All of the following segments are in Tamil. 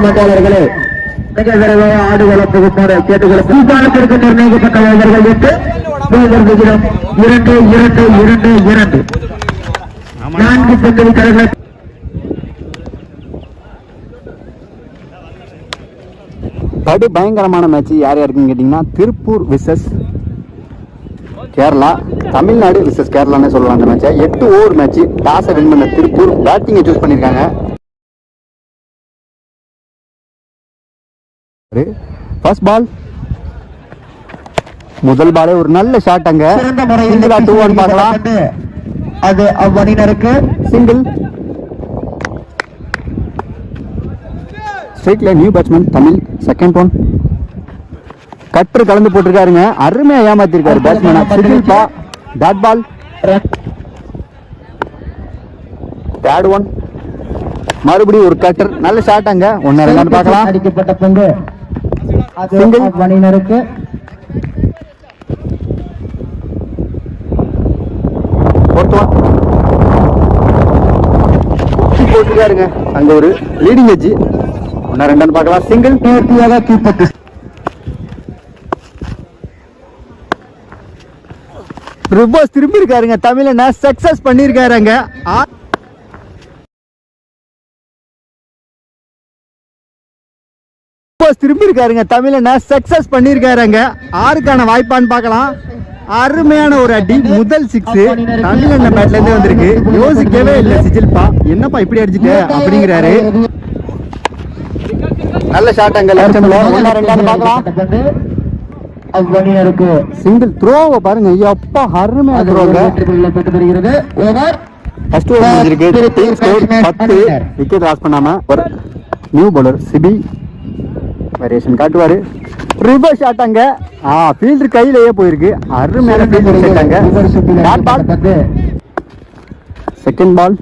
மண்டலர்களே மிக விரைவாக ஆடு வளர்ப்புமாறு கேட்டுக்கொள்ள நிர்ணயிக்கப்பட்ட ஓவர்கள் 2-2-2-2-2 4 பந்துகள் படு பயங்கரமான மேட்ச் யார் யாருக்குன்னு கேட்டீங்கன்னா திருப்பூர் விசஸ் கேரளா, தமிழ்நாடு விசஸ் கேரளான்னு சொல்லலாம். அந்த மேட்சை 8 ஓவர் மேட்ச். டாஸை வின் பண்ண திருப்பூர் பேட்டிங்கை சூஸ் பண்ணியிருக்காங்க. ஃபர்ஸ்ட் பால், முதல் பாலே ஒரு நல்ல ஷாட். அங்க சிங்கிளா 2-1 பார்க்கலாம். அது அவ்வணினருக்கு சிங்கிள். ஸ்ட்ரைக்ல new batsman Tamil. Second one cutter கலந்து போட்டிருக்காருங்க. அருமையா ஏமாத்திருக்காரு பேட்ஸ்மேன். சிங்கிள் பா. Dot ball. தேர்ட் ஒன் மறுபடியும் ஒரு கட்டர். நல்ல ஷாட். அங்க 1-2 பார்க்கலாம். அடிக்கப்பட்ட பந்து சிங்கிள் அணியினருக்கு. போட்டுருக்காருங்க. அங்க ஒரு லீடிங் எட்ஜ். 1-2 பார்க்கலாம். சிங்கிள். நேர்த்தியாக கீப்பர் ரிவர்ஸ் திரும்பி இருக்காருங்க. தமிழனை சக்சஸ் பண்ணிருக்காருங்க. திரும்பி இருக்காருங்க. தமிழனை சக்சஸ் பண்ணிருக்காருங்க. 6க்கான வாய்ப்பான்னு பார்க்கலாம். அருமையான ஒரு அடி. முதல் 6 தமிழண்ண பேட்ல இருந்து வந்திருக்கு. யோசிக்கவே இல்லை சிஜில்பா, என்னப்பா இப்படி அடிச்சுட்டு அப்படிங்கிறாரு. நல்ல ஷாட். அங்க லெஃப்ட் ஹேண்ட்ல 1-2 பார்க்கலாம். அவ்வணினருக்கு சிங்கிள் த்ரோவை பாருங்க. அப்பா அருமையா த்ரோங்க. ஓவர் ஃபர்ஸ்ட் ஓவர் முடிஞ்சிருக்கு. Team score 10. விக்கெட் லாஸ் பண்ணாம ஒரு நியூ பவுலர் சிபி வேரியேஷன் காட்டுவாரு. Reverse shot. அங்க ஃபீல்டர் கையிலேயே போயிருக்கு. அருமையான ஃபீல்டர் செட். அங்க டாட் பால். செகண்ட் பால்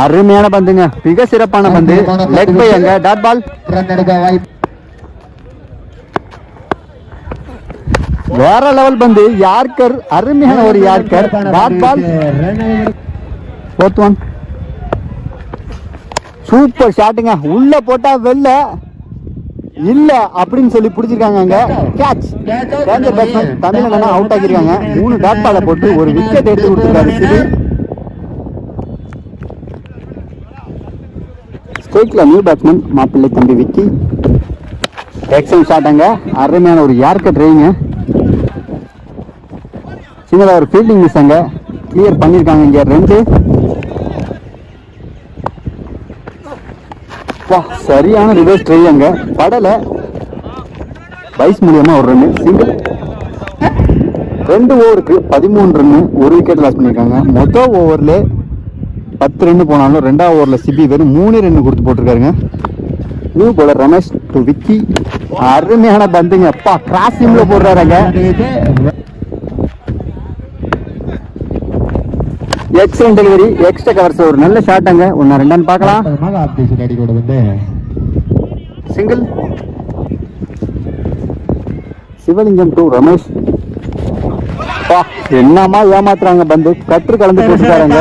அருமையான பந்துங்க. மிக சிறப்பான பந்து. Leg bye. அங்க டாட் பால். வேற லெவல் பந்து. யார்கர். அருமையான ஒரு yorker. Dot ball. Fourth one super ஷாட்டுங்க. உள்ள போட்டா வெல்ல இல்ல அப்படின்னு சொல்லி பிடிச்சிருக்காங்க. அங்க catch. Danger batsman Tamil out ஆகிருக்காங்க. 3 dot பால போட்டு ஒரு விக்கெட் எடுத்து கொடுத்துருக்காரு சிபி. ஸ்ட்ரைக்ல நியூ பேட்ஸ்மேன் மாப்பிள்ளை தம்பி விக்கி. Excellent shot. அங்க அருமையான ஒரு யார்கர் ட்ரைங்க. சின்னதா ஒரு ஃபீல்டிங் மிஸ். அங்க கிளியர் பண்ணிருக்காங்க. இங்க 2. சரியான ரிவர்ஸ் ட்ரை. அங்க படல. வைஸ் மூலியமா ஒரு ரன். சிங்கிள். 2 ஓவருக்கு 13 ரன். ஒரு விக்கெட் லாஸ் பண்ணிருக்காங்க. மொத்தம் ஓவர்ல 10 ரன் போனாலும் 2வது ஓவர்ல சிபி வெறும் 3 ரன் கொடுத்து போட்டிருக்காருங்க. New bowler Ramesh to Vicky. அருமையான பந்துங்க. அப்பா கிராஸ் சீம்ல போடுறாருங்க. Excellent delivery. Extra covers. ஒரு நல்ல ஷாட். அங்க 1-2 பார்க்கலாம். சிங்கிள். சிவலிங்கம் டு ரமேஷ். என்னமா ஏமாத்துறாங்க பந்து. கற்று கலந்து போட்டுருக்காங்க.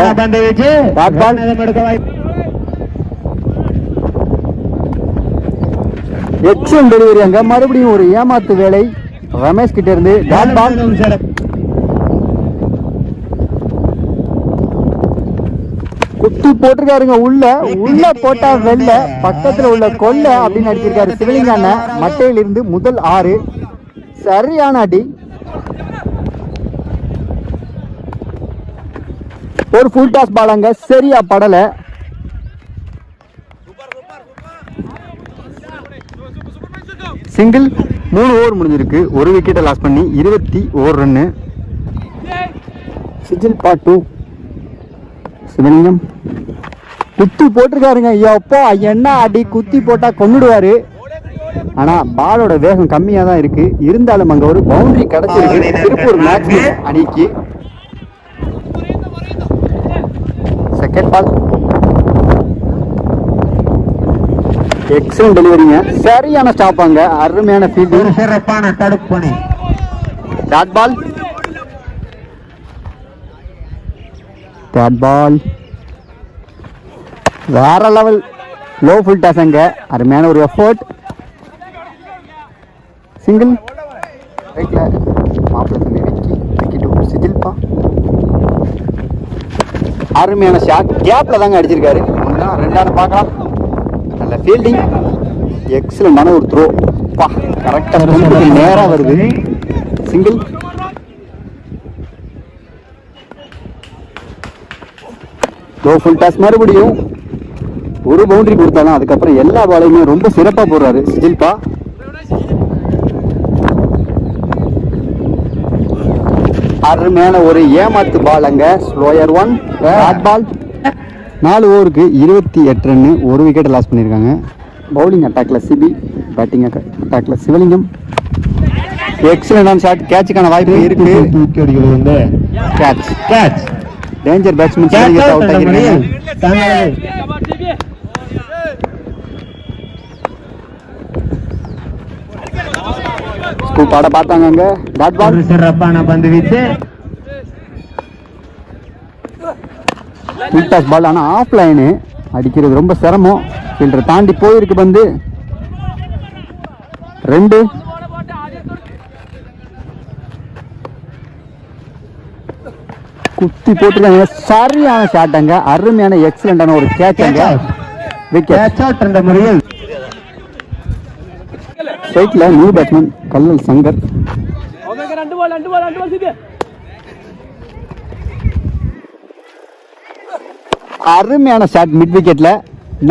Excellent delivery. அங்க மறுபடியும் ஒரு ஏமாத்து வேலை ரமேஷ் கிட்ட இருந்து. Dot ball. குத்தி போட்டிருக்காருங்க. உள்ள போட்டா வெல்ல பக்கத்துல உள்ள கொல்ல அப்படின்னு அடிச்சிருக்காரு சிவலிங்கான. மட்டையிலிருந்து முதல் 6. சரியான அடி. ஒரு ஃபுல் டாஸ் பால். அங்க சரியா படல. சிங்கிள். 3 ஓவர் முடிஞ்சிருக்கு. ஒரு விக்கெட்டை லாஸ் பண்ணி 21 ரன். சிஜில் பார்ட் 2 சிவலிங்கம் குத்தி போட்டிருக்காருங்க. அப்பா என்ன அடி. குத்தி போட்டா கொன்னுடுவாரு. ஆனா பாலோட வேகம் கம்மியா தான் இருக்கு. இருந்தாலும் அங்க ஒரு பவுண்டரி கிடைச்சிருக்கு திருப்பூர் மேட்ச் அணிக்கு. Second ball. எக்ஸலன்ட் டெலிவரிங்க. சரியான ஸ்டாப். அங்க அருமையான ஃபீல்டிங். சிறப்பான தடுப்பணி. Dot ball. வேற லெவல் லோ ஃபுல் டாஸ் அங்க. அருமையான ஒரு எஃபோர்ட். சிங்கிள் ரைட்ல மாப்பிள்ளை விக்கி சிஜில்பா. அருமையான ஷாட் கேப்ல தாங்க அடிச்சிருக்காரு. ரெண்டாவது பார்க்கலாம். நல்ல ஃபீல்டிங், எக்ஸலண்டான ஒரு த்ரோ. பா கரெக்டாக நேராக வருது. சிங்கிள். லோ ஃபுல் டாஸ் மறுபடியும் ஒரு பவுண்டரி கொடுத்தாலும் அதுக்கப்புறம் எல்லா பாலையுமே ரொம்ப சிறப்பாக போடுறாரு சிஜில்பா. அருமையான ஒரு ஏமாத்து பால் அங்க. Slower one dot ball. 4 ஓவருக்கு 28 ரன், ஒரு விக்கெட் லாஸ் பண்ணியிருக்காங்க. பவுலிங் அட்டாக்ல சிபி, பேட்டிங் அட்டாக்ல சிவலிங்கம். எக்ஸலண்டான ஷாட். கேட்சுக்கான வாய்ப்பு இருக்கு. கேட்ச். டேஞ்சர் பேட்ஸ்மேன் அவுட் ஆகிருக்காங்க. ஸ்கூப் ஆட பார்த்தாங்க அங்க. Dot ball. சிறப்பான பந்து வீச்சு. Full toss ball. ஆனால் ஆஃப் லைனு அடிக்கிறது ரொம்ப சிரமம். ஃபீல்டர் தாண்டி போயிருக்கு பந்து. 2. குத்தி போட்டுருக்காங்க. சரியான ஷாட் அங்க. அருமையான எக்ஸலண்டான ஒரு கேட்ச் அங்க. விக்கெட். முறையில் ஸ்ட்ரைட்ல நியூ பேட்ஸ்மேன் கல்லல் சங்கர். அருமையான ஷாட் மிட் விக்கெட்ல.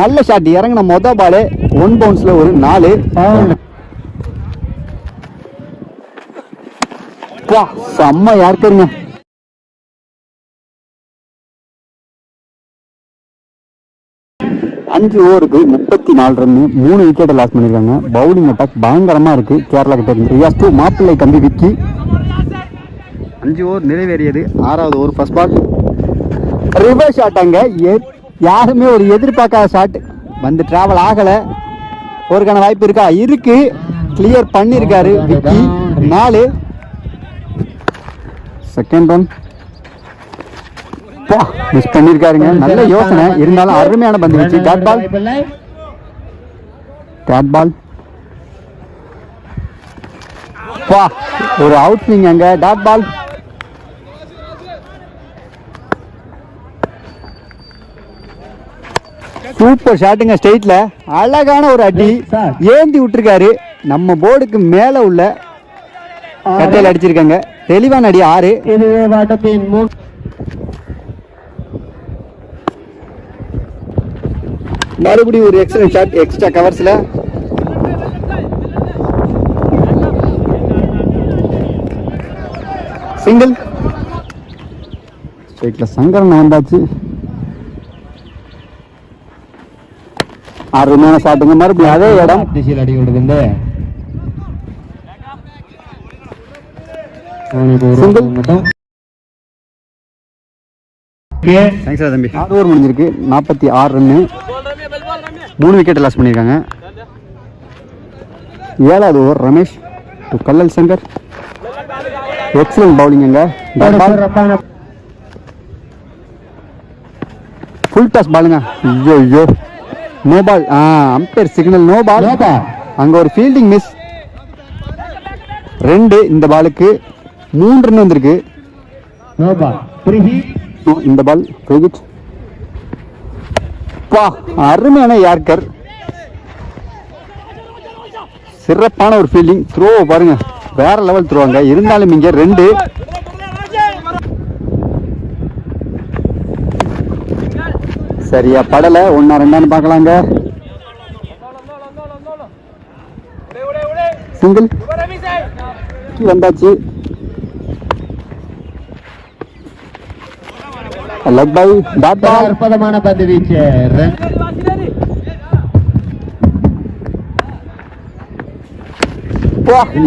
நல்ல ஷாட். இறங்கின மொத பாலு 1 பவுன்ஸ்ல ஒரு 4. செம்ம யாருக்குங்க. அஞ்சு ஓவருக்கு 34 ரன், 3 விக்கெட்டை லாஸ் பண்ணியிருக்காங்க. பவுலிங் அட்டாக் பயங்கரமா இருக்கு கேரளா கிட்ட இருந்து. ரியாஸ் 2 மாப்பிள்ளை தம்பி விக்கி. 5 ஓவர் நிறைவேறியது. 6வது over first ball. Reverse shot அங்க. யாருமே ஒரு எதிர்பார்க்காத ஷாட் வந்து டிராவல் ஆகல. ஒருக்கான வாய்ப்பு இருக்கா? இருக்கு. கிளியர் பண்ணியிருக்காரு விக்கி. 4. செகண்ட் ஒன் மிஸ் பண்ணிருக்காருங்க. நல்ல யோசனை இருந்தாலும் அருமையான பந்து வச்சு. Dot ball. ஒரு அவுட் ஸ்விங் அங்க. Dot ball. சூப்பர் ஷாட்டுங்க. ஸ்ட்ரெயிட்ல அழகான ஒரு அடி ஏந்தி விட்டுருக்காரு. நம்ம போர்டுக்கு மேல உள்ள கட்டையில் அடிச்சிருக்காங்க. தெளிவான அடி. 6. மறுபடியும் ஒரு எக்ஸலன்ட் ஷாட் எக்ஸ்ட்ரா கவர்ஸ்ல. சிங்கிள். ஸ்ட்ரைட்ல சங்கரன் வந்தாச்சு. அருமையான ஷாட்டுங்க. மறுபடியும் அதே இடம். திசையில் அடி கொடுக்குது. தம்பி 6 ஓவர் முடிஞ்சிருக்கு. 46 ரன்னு, 3 விக்கெட் லாஸ் பண்ணியிருக்காங்க. 7வது over Ramesh to Kallal Shankar. Excellent bowling அங்க. ஃபுல் டாஸ் பாலுங்க. ஐயோ no ball. Umpire signal no ball. அங்க ஒரு ஃபீல்டிங் மிஸ். 2. இந்த பாலுக்கு 3 ரன் வந்திருக்கு. இந்த பால் விக்கெட். அருமையான யார்கர். சிறப்பான ஒரு ஃபீல்டிங். த்ரோ பாருங்க, வேற லெவல் த்ரோ அங்க. இருந்தாலும் இங்க 2. சரியா படல. 1-2 பார்க்கலாங்க. சிங்கிள் வந்தாச்சு. Leg bye dot ball. அற்புதமான பந்து வீச்சு.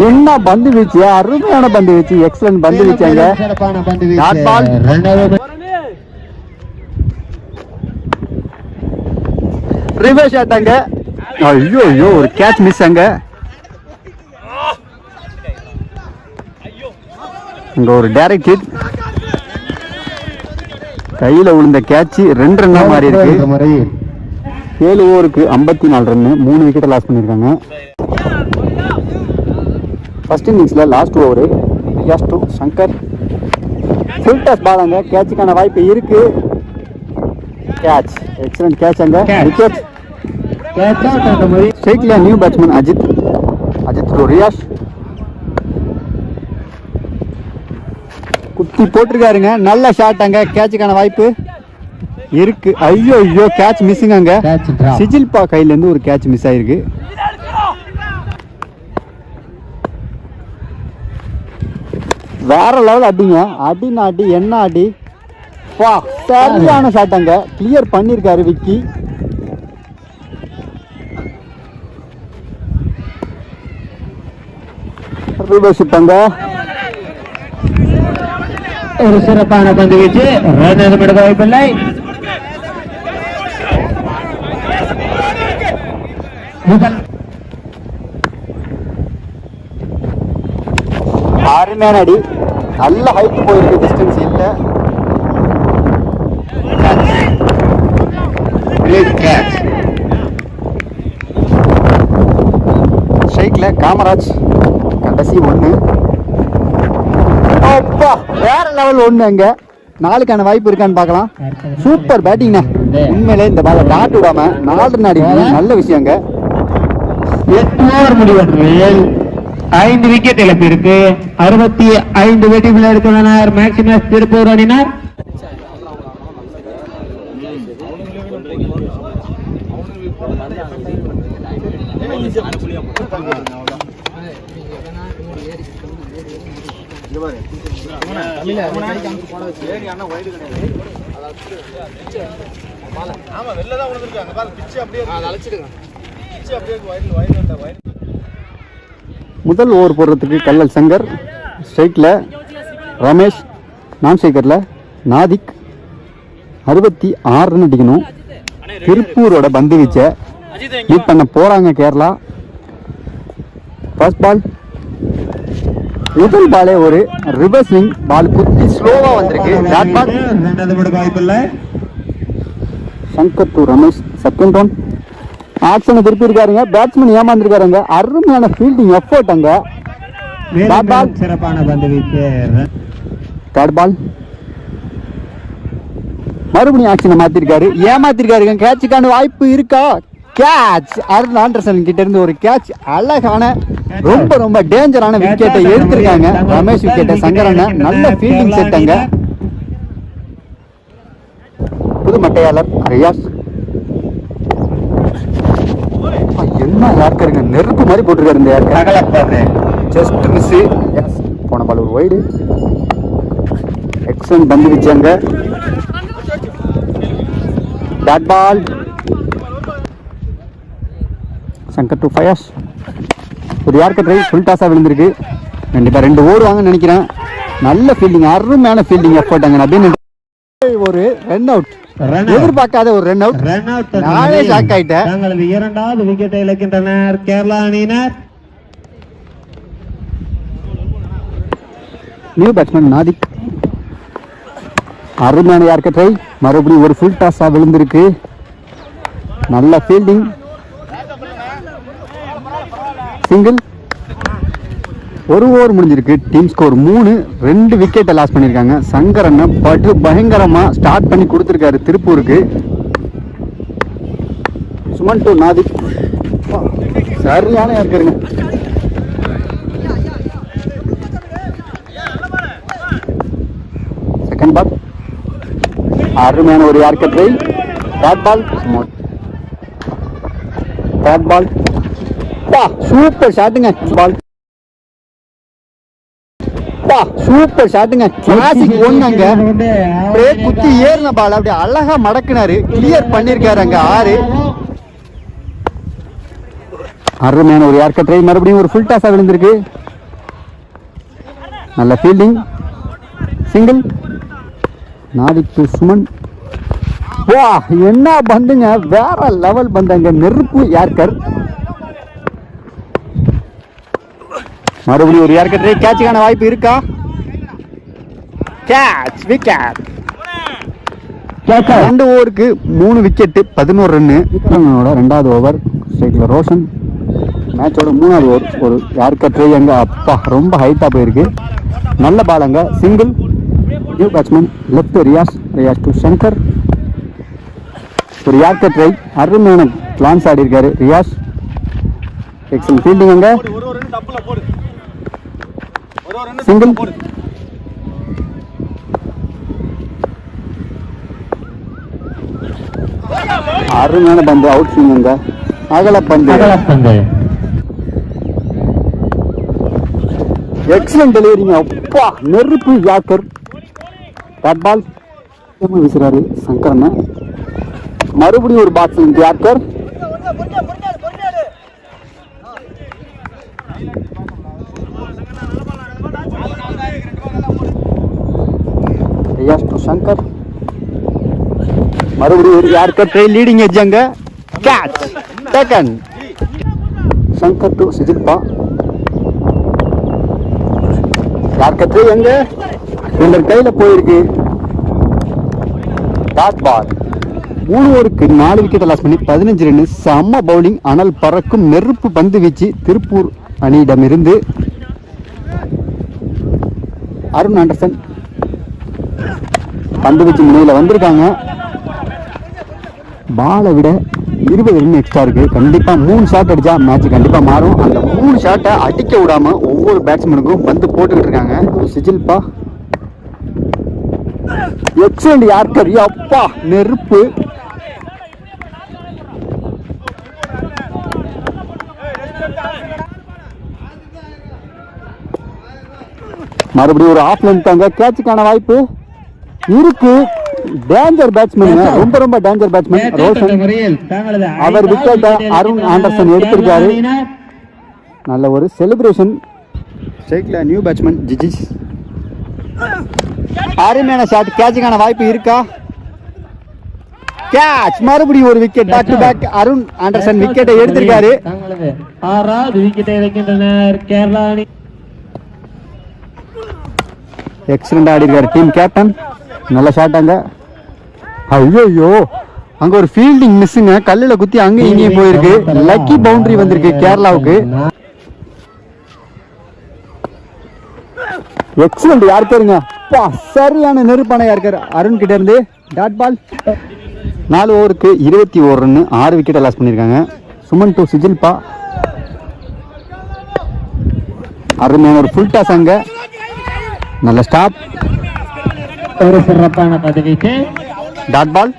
என்ன பந்து வீச்சு. அருமையான பந்து வீச்சு. எக்ஸலன்ட் பந்து வீச்சாங்க. சிறப்பான பந்து வீச்சு. Dot ball. ரிவர்ஸ் ஆட்டாங்க. ஐயோ ஒரு கேட்ச் மிஸ் அங்க. அங்க ஒரு டைரக்ட் ஹிட், கையில விழுந்த கேட்ச் 2 ரன்னா மாறி இருக்கு. 7 ஓவருக்கு 54 ரன்னு, 3 விக்கெட்டை லாஸ் பண்ணியிருக்காங்க. ஃபர்ஸ்ட் இன்னிங்ஸில் last over Riyaz to Shankar, full toss பாலாங்க, கேட்சுக்கான வாய்ப்பு இருக்கு. கேட்ச், எக்ஸலன்ட் கேட்ச், அங்க விக்கெட். ஸ்ட்ரைக்ல new batsman Ajith to Riyaz, குத்தி போட்டிருக்காருங்க, நல்ல ஷாட், அங்க கேட்சுக்கான வாய்ப்பு இருக்கு. ஐயோ ஐயோ கேட்ச் மிஸ்ஸுங்க, அங்க சிஜில்பா கையில இருந்து ஒரு கேட்ச் மிஸ் ஆயிருக்கு. வேற லெவல் அடிங்க, அடினா அடி, என்ன அடி, வா சரியான ஷாட், அங்க கிளியர் பண்ணிருக்காரு விக்கி. ஒரு சிறப்பான பந்து வீச்சு, ரன் எதுவும் எடுக்க வாய்ப்பில்லை. அருமையான அடி, நல்ல ஹைட் போயிருக்கு, டிஸ்டன்ஸ் இல்ல. ஸ்ட்ரைக்ல காமராஜ் கடைசி 1, வேற லெவல் 1, அங்க 4க்கான வாய்ப்பு இருக்கான்னு பார்க்கலாம். சூப்பர் பேட்டிங்ண்ணா, உண்மையிலே இந்த பால டாட் விடாம 4 ரன் அடிக்கிறது நல்ல விஷயங்க. 8 ஓவர் முடிவற்றில் 5 விக்கெட் இழப்பு இருக்கு. 65 வெற்றிகள் எடுத்துள்ளனர் மேக்ஸிமஸ் திருப்பூர் அணியினர். முதல் ஓவர் போடுறதுக்கு கல்லல் சங்கர், ஸ்ட்ரைக்ல ரமேஷ், நான் ஸ்ட்ரைக்கர்ல நாதிக். 66 ரன் அடிக்கணும். திருப்பூரோட பந்து வீச்சை மீட் பண்ண போறாங்க கேரளா. ஃபர்ஸ்ட் பால், முதல் பாலே ஒரு ரிவர்ஸ் ஸ்விங், பால் குத்தி ஸ்லோவா வந்திருக்கு. Dot ball, Shankar to Ramesh, second one. ஆக்ஷனை திருப்பி இருக்காருங்க, பேட்ஸ்மேன் ஏமாந்துருக்காருங்க, அருமையான ஃபீல்டிங் எஃபோர்ட், அங்க சிறப்பான பந்து வீச்சு. தேர்ட் பால், மறுபடியும் ஆக்ஷனை மாத்திருக்காரு, ஏமாத்திருக்காருங்க, கேட்சுக்கான வாய்ப்பு இருக்கா? கேட்ச், அருண் ஆண்டர்சன் கிட்ட இருந்து ஒரு கேட்ச், அழகான ரொம்ப ரொம்ப டேஞ்சரான விக்கெட்டை எடுத்திருக்காங்க. ரமேஷ் விக்கெட்டை சங்கரன் நல்ல ஃபீல்டிங் செட், அங்க புது மட்டையாளர் ரியாஸ். என்ன யாருக்காருங்க, நெருப்பு மாதிரி போட்டிருக்காரு இந்த யாருக்கு, ஜஸ்ட் மிஸ். போன பால் ஒரு வைடு, எக்ஸலன்ட் பந்து வீச்சாங்க. டாட் பால், சங்கர் டு ஃபயர்ஸ், ஒரு யார்க்கர் ட்ரை, ஃபுல் டாஸாக விழுந்திருக்கு. கண்டிப்பாக 2 ஓடுவாங்கன்னு நினைக்கிறேன். நல்ல ஃபீல்டிங், அருமையான ஃபீல்டிங் எஃபோர்ட், அங்கே அப்படின்னு ஒரு ரன் அவுட், எதிர்பார்க்காத ஒரு ரன் அவுட், நானே ஷாக் ஆயிட்டேன். தங்களது 2வது விக்கெட்டை இழக்கின்றனர் கேரளா அணியினர். நியூ பேட்ஸ்மேன் நாதிக், அருமையான யார்க்கர் ட்ரை, மறுபடியும் ஒரு ஃபுல் டாஸாக விழுந்திருக்கு. நல்ல ஃபீல்டிங், சிங்கிள். 1 ஓவர் முடிஞ்சிருக்கு, டீம் ஸ்கோர் 3, 2 விக்கெட்டை லாஸ் பண்ணியிருக்காங்க. சங்கரனை பட்டு பயங்கரமா ஸ்டார்ட் பண்ணி கொடுத்துருக்காரு திருப்பூருக்கு. சுமன் டு நாதிக், சரியான யாருக்குங்க. செகண்ட் பால், அருமையான ஒரு yorker try. Third ball, third ball, super ஷாட்டுங்க. பால் சூப்பர் ஷாட்டுங்க, கிளாசிக் 1 அங்க அப்படியே குத்தி ஏறின பால் அப்படியே அழகா மடக்குனாரு, கிளியர் பண்ணிருக்காரு அங்க 6. அருமையான ஒரு யார்க்கர் ட்ரை, மறுபடியும் ஒரு ஃபுல் டாஸா விழுந்திருக்கு. நல்ல ஃபீல்டிங், சிங்கிள். நாதிக் சுமன், வா என்ன பந்துங்க, வேற லெவல் பந்தாங்க, நெருப்பு யார்க்கர். மறுபடியும் ஒரு யார்க்கர் ட்ரை, கேட்சுக்கான வாய்ப்பு இருக்கா? Catch wicket. 2 ஓவருக்கு 3 விக்கெட்டு 11 ரன்னு. ரெண்டாவது ஓவர் ஸ்ட்ரைக்கில் ரோஷன். மேட்சோட 3வது ஓவர் ஒரு யார்கர் ட்ரை அங்கே அப்பா ரொம்ப ஹைட்டாக போயிருக்கு. நல்ல பால் அங்கே single. New batsman left Riyaz to Shankar. ஒரு யார்கர் ட்ரை அருமையான பிளான்ஸ் ஆடி இருக்காரு ரியாஸ். எக்ஸல் ஃபீல்டிங் அங்கே சிங்கிள். அருமையான பந்து அவுட் ஸ்விங் அங்க அகல பந்து. எக்ஸலன்ட் டெலிவரிங்க அப்பா நெருப்பு யாக்கர். பேட் பால் வீசுறாரு சங்கரன். மறுபடியும் ஒரு box yorker. Riyaz to Shankar. மறுபடியும் ஒரு யார்கர் ட்ரை லீடிங் எட்ஜ் அங்க catch taken. Shankar to Sijilpa. Yorker try அங்க ஃபீல்டர் கையில போயிருக்கு. Dot ball. 3 ஓவருக்கு 4 விக்கெட் லாஸ் பண்ணி 15 ரன். செம்ம பவுலிங். அனல் பறக்கும் நெருப்பு பந்து வீச்சு திருப்பூர் அணியிடமிருந்து. அருண் ஆண்டர்சன் பந்து வீச்சு முனையில் வந்திருக்காங்க. பாலை விட 20 ரன் எக்ஸ்ட்ரா இருக்கு. கண்டிப்பா 3 ஷாட் அடிச்சா மேட்ச் கண்டிப்பா மாறும். அந்த 3 ஷாட்டை அடிக்க விடாம ஒவ்வொரு பேட்ஸ்மேனுக்கும் பந்து போட்டுக்கிட்டு இருக்காங்க. சிஜில்பா எக்ஸலண்ட் யார்கர் அப்பா நெருப்பு. மறுபடியும் ஒரு ஆஃப் லென்த் அங்க கேட்சுக்கான வாய்ப்பு இருக்கு. டேஞ்சர் பேட்ஸ்மேன் ரொம்ப டேஞ்சர் பேட்ஸ்மேன் ரோஷன். அவர் விக்கெட்டை அருண் ஆண்டர்சன் எடுத்திருக்காரு. நல்ல ஒரு செலிப்ரேஷன். ஸ்ட்ரைக்ல நியூ பேட்ஸ்மேன் ஜிஜிஸ். அருமையான ஷாட். கேட்சுக்கான வாய்ப்பு இருக்கா? கேட்ச். மறுபடியும் ஒரு wicket. Back to back Arun Anderson விக்கெட்டை எடுத்திருக்காரு. 6வது விக்கெட்டை இறக்கின்றனர் கேரளா அணி. எக்ஸலண்ட் ஆடி இருக்காரு டீம் கேப்டன். நல்ல ஷாட் அங்க. ஐயோ அங்க ஒரு ஃபீல்டிங் மிஸ்ஸுங்க. கல்லுல குத்தி அங்கேயும் இங்கேயும் போயிருக்கு. லக்கி பவுண்டரி வந்திருக்கு கேரளாவுக்கு. எக்ஸலண்ட் யார்கருங்க. சரியான நெருப்பான யார்கர் அருண் கிட்ட இருந்து. டாட் பால். 4 ஓவருக்கு 21 ரன் 6 விக்கெட்டை லாஸ் பண்ணியிருக்காங்க. சுமன் டு சிஜில்பா. அருமையான ஒரு ஃபுல் டாஸ் அங்க. நல்ல ஸ்டாப். ஒரு சிறப்பான பதவிக்கு டாட் பால்.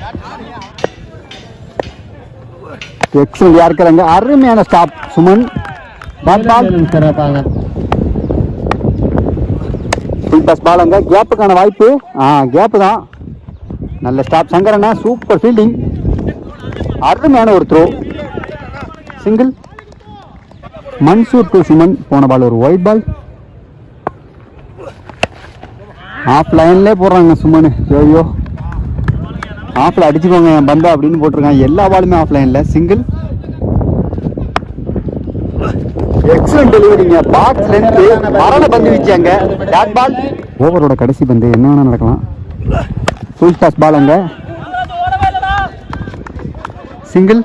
எக்ஸலண்ட் யார்கர் அங்க. அருமையான ஸ்டாப் சுமன். Dot ball. சிறப்பான ஃபுல் டாஸ் பால் அங்க. கேப்புக்கான வாய்ப்பு. கேப்பு தான். நல்ல ஸ்டாப் சங்கரனா. Super fielding. அருமையான ஒரு throw single. Mansoor to Suman. போன பால் ஒரு ஒயிட் பால். ஆஃப் லைன்ல போடுறாங்க சுமன். ஐயோ ஆஃப்ல அடிச்சுக்கோங்க என் பந்தா அப்படின்னு போட்டிருக்காங்க. எல்லா பாலுமே ஆஃப் லைன்ல சிங்கிள். எக்ஸலன்ட் டெலிவரிங்க. பாக்ஸ் லென்த் மரண பந்து வீச்சாங்க. டாட் பால். ஓவரோட கடைசி பந்து என்ன வேணா நடக்கலாம். ஃபுல் டாஸ் பால் அங்க சிங்கிள்.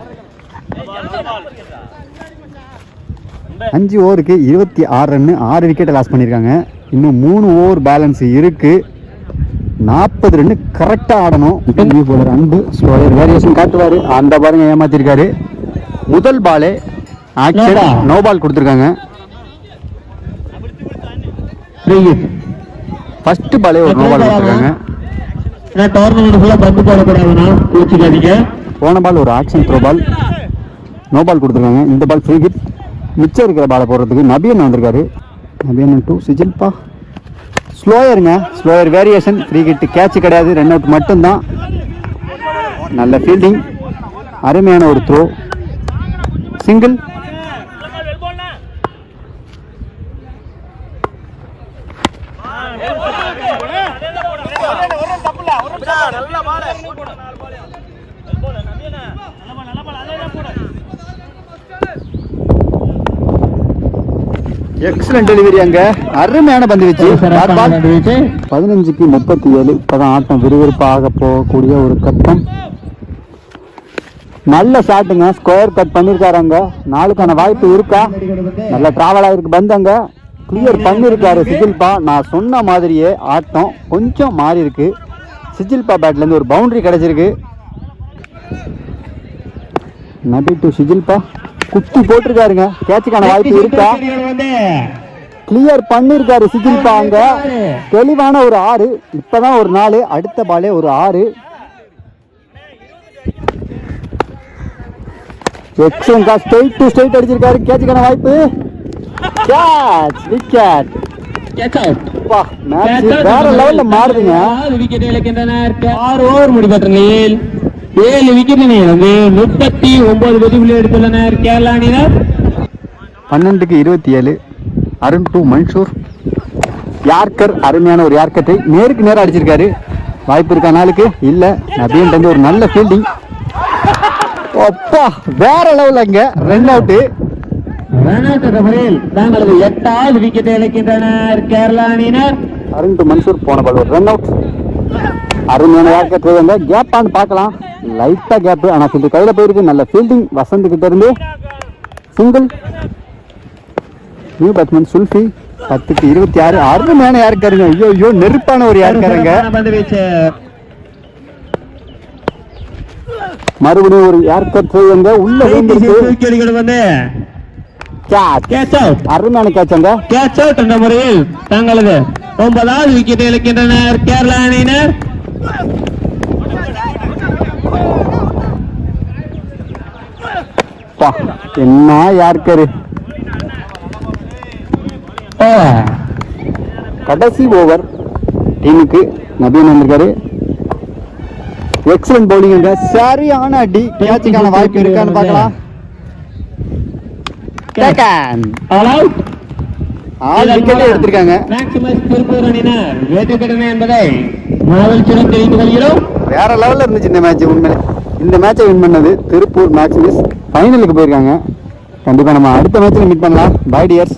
5 ஓவருக்கு 26 ரன் 6 விக்கெட்டை லாஸ் பண்ணியிருக்காங்க. இன்னும் 3 ஓவர் பேலன்ஸ் இருக்கு. 40 ரன் கரெக்டா ஆடணும். போலர் அன்பு ஸ்லோயர் வேரியேஷன் காட்டுவாரு. அந்த பாருங்க ஏமாத்திருக்காரு. முதல் பாலே ஆக்சன் நோ பால் கொடுத்துருக்காங்க. ஃபர்ஸ்ட் பாலே ஒரு நோ பால் கொடுத்துருக்காங்க. போன பால் ஒரு action throw ball no ball கொடுத்துருக்காங்க. இந்த பால் ஃப்ரீ ஹிட். மிச்சம் இருக்கிற பாலை போடுறதுக்கு நபியன் வந்திருக்காரு. நபியன் டு சிஜில்பா. ஸ்லோயருங்க. Slower variation. Free hit. Catch கிடையாது. ரன் அவுட் மட்டும்தான். நல்ல ஃபீல்டிங். அருமையான ஒரு த்ரோ சிங்கிள். எக்ஸலன்ட் டெலிவரி அங்க அருமையான பந்து வச்சு சிறப்பான பந்து வீச்சு 15க்கு 37. இப்பதான் ஆட்டம் விறுவிறுப்பாக போகக்கூடிய ஒரு கட்டம். நல்ல ஷாட்டுங்க, ஸ்கொயர் கட் பண்ணிருக்காருங்க. நாளுக்கான வாய்ப்பு இருக்கா? நல்ல டிராவல் ஆயிருக்கு பந்து அங்க கிளியர் பண்ணிருக்காரு சிஜில்பா. நான் சொன்ன மாதிரியே ஆட்டம் கொஞ்சம் மாறி இருக்கு. சிஜில்பா பேட்ல இருந்து ஒரு பவுண்டரி கிடைச்சிருக்கு. நபி டு சிஜில்பா குத்தி போட்டிருக்காருங்க. கேட்சுக்கான வாய்ப்பு இருக்கா? கிளியர் பண்ணிருக்காரு சிஜில்பா அங்க. தெளிவான ஒரு 6. இப்பதான் ஒரு 4, அடுத்த பாலே ஒரு 6. எக்ஸலன்ட் ஸ்ட்ரைட் டு ஸ்ட்ரைட் அடிச்சிருக்காரு. கேட்சுக்கான வாய்ப்பு. Catch wicket. Catch out. அப்பா மேட்ச் வேற லெவல்ல மாறுதுங்க. விக்கெட் இழக்கின்றனர். 6 ஓவர் முடிவற்ற நிலையில் 7 விக்கெட் வந்து 39 வெற்றிகளை எடுத்துள்ளனர் கேரளா அணியினர். 12க்கு 27. அருண் டு மன்சூர். யார்கர் அருமையான ஒரு யார்கரை நேருக்கு நேரம் அடிச்சிருக்காரு. வாய்ப்பு இருக்கா நாளுக்கு? இல்ல. அப்படின்ட்டு ஒரு நல்ல ஃபீல்டிங். அப்பா வேற லெவல் அங்க ரன் அவுட். ரன் அவுட் என்ற முறையில் தங்களது 8வது விக்கெட்டை இழக்கின்றனர் கேரளா அணியினர். அருண் டு மன்சூர் போன பால் ஒரு ரன் அவுட். அருமையான யார்கர் வந்து கேப் ஆன்னு பார்க்கலாம். லைட்டா கேப், ஆனா ஃபீல்டு கையில போயிருக்கு. நல்ல ஃபீல்டிங் வசந்த் கிட்ட இருந்து. சிங்கிள். New batsman Zulfi. 10க்கு 26. அருமையான யாருக்காருங்க. ஐயோ நெருப்பான ஒரு யாருக்காருங்க. மறுபடியும் ஒரு யார்கர் எங்க உள்ள வந்து அருமையான கேட்ச் அங்க. கேட்ச் அவுட் என்ற முறையில் தங்களது 9வது விக்கெட்டை இழக்கின்றனர் கேரளா அணியினர். என்ன யார்கரு கடைசி ஓவர் டீமுக்கு நபீன் வந்திருக்காரு. Excellent bowling. சரியான அடி. கேட்சுக்கான வாய்ப்பு இருக்கான்னு பார்க்கலாம். ஆல் விக்கெட்டே எடுத்திருக்காங்க. திருப்பூர் அணியினர் வெற்றி பெற்றனர் என்பதை மகிழ்ச்சியுடன் தெரிவித்துக் கொள்கிறோம். வேற லெவல்ல இருந்துச்சு இந்த மேட்ச். உண்மையிலே இந்த மேட்சை வின் பண்ணது திருப்பூர் மேக்ஸிமிஸ் ஃபைனலுக்கு போயிருக்காங்க. கண்டிப்பா நம்ம அடுத்த மேட்ச்ல மீட் பண்ணலாம். Bye tears.